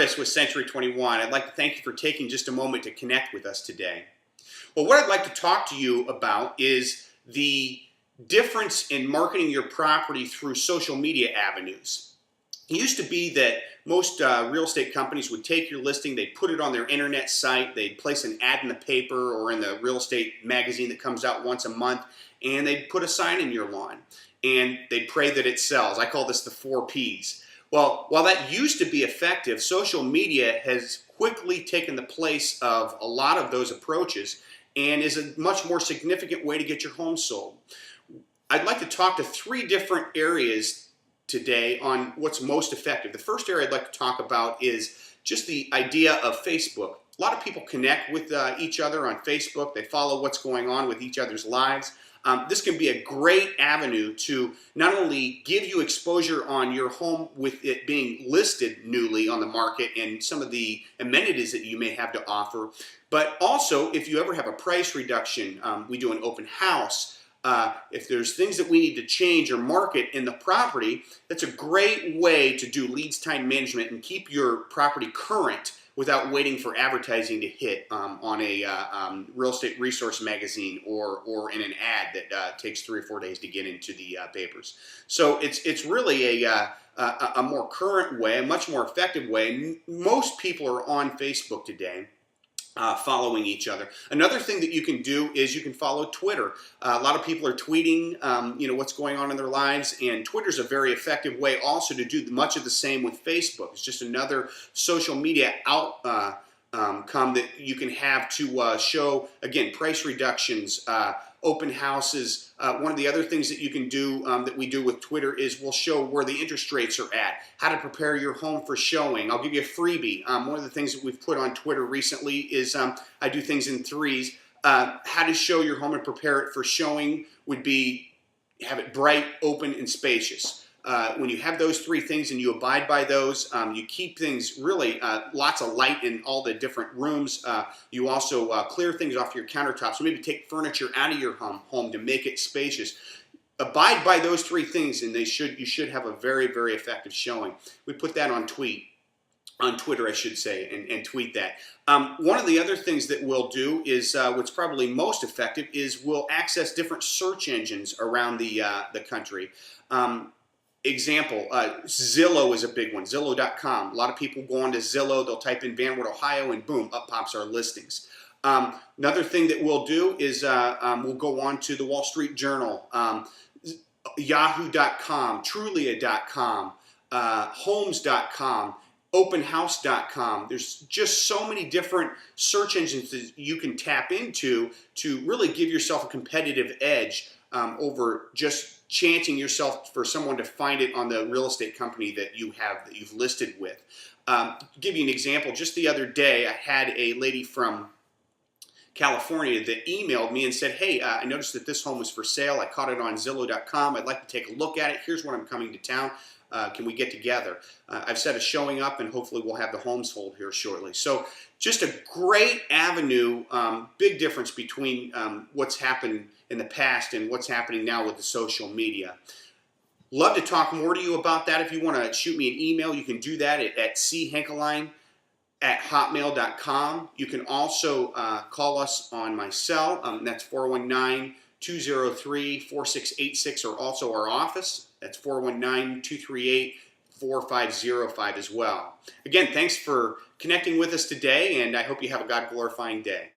Chris with Century 21. I'd like to thank you for taking just a moment to connect with us today. Well, what I'd like to talk to you about is the difference in marketing your property through social media avenues. It used to be that most real estate companies would take your listing, they'd put it on their internet site, they'd place an ad in the paper or in the real estate magazine that comes out once a month, and they'd put a sign in your lawn, and they'd pray that it sells. I call this the 4 Ps. Well, while that used to be effective, social media has quickly taken the place of a lot of those approaches and is a much more significant way to get your home sold. I'd like to talk to 3 different areas today on what's most effective. The first area I'd like to talk about is just the idea of Facebook. A lot of people connect with each other on Facebook. They follow what's going on with each other's lives. This can be a great avenue to not only give you exposure on your home with it being listed newly on the market and some of the amenities that you may have to offer, but also if you ever have a price reduction, we do an open house. If there's things that we need to change or market in the property, that's a great way to do leads time management and keep your property current without waiting for advertising to hit on a real estate resource magazine or in an ad that takes 3 or 4 days to get into the papers. So it's really a more current way, a much more effective way. Most people are on Facebook today. Following each other. Another thing that you can do is you can follow Twitter. A lot of people are tweeting, what's going on in their lives, and Twitter's a very effective way also to do much of the same with Facebook. It's just another social media outcome that you can have to show, again, price reductions, open houses. One of the other things that you can do that we do with Twitter is we'll show where the interest rates are at, how to prepare your home for showing. I'll give you a freebie. One of the things that we've put on Twitter recently is I do things in 3s. How to show your home and prepare it for showing would be have it bright, open, and spacious. When you have those 3 things and you abide by those, you keep things really lots of light in all the different rooms. You also clear things off your countertops. So maybe take furniture out of your home to make it spacious. Abide by those 3 things, and you should have a very, very effective showing. We put that on Twitter, I should say, and tweet that. One of the other things that we'll do is what's probably most effective is we'll access different search engines around the country. Example, Zillow is a big one, Zillow.com. A lot of people go on to Zillow, they'll type in Van Wert, Ohio, and boom, up pops our listings. Another thing that we'll do is we'll go on to the Wall Street Journal, Yahoo.com, Trulia.com, Homes.com, openhouse.com. There's just so many different search engines that you can tap into to really give yourself a competitive edge over just chancing yourself for someone to find it on the real estate company that you've listed with. To give you an example, just the other day I had a lady from California that emailed me and said, hey, I noticed that this home was for sale. I caught it on Zillow.com. I'd like to take a look at it. Here's when I'm coming to town. Can we get together? I've set a showing up, and hopefully we'll have the home sold here shortly. So just a great avenue, big difference between what's happened in the past and what's happening now with the social media. Love to talk more to you about that. If you want to shoot me an email, you can do that at chankeline@hotmail.com. You can also call us on my cell. That's 419-203-4686, or also our office. That's 419-238-4505 as well. Again, thanks for connecting with us today, and I hope you have a God-glorifying day.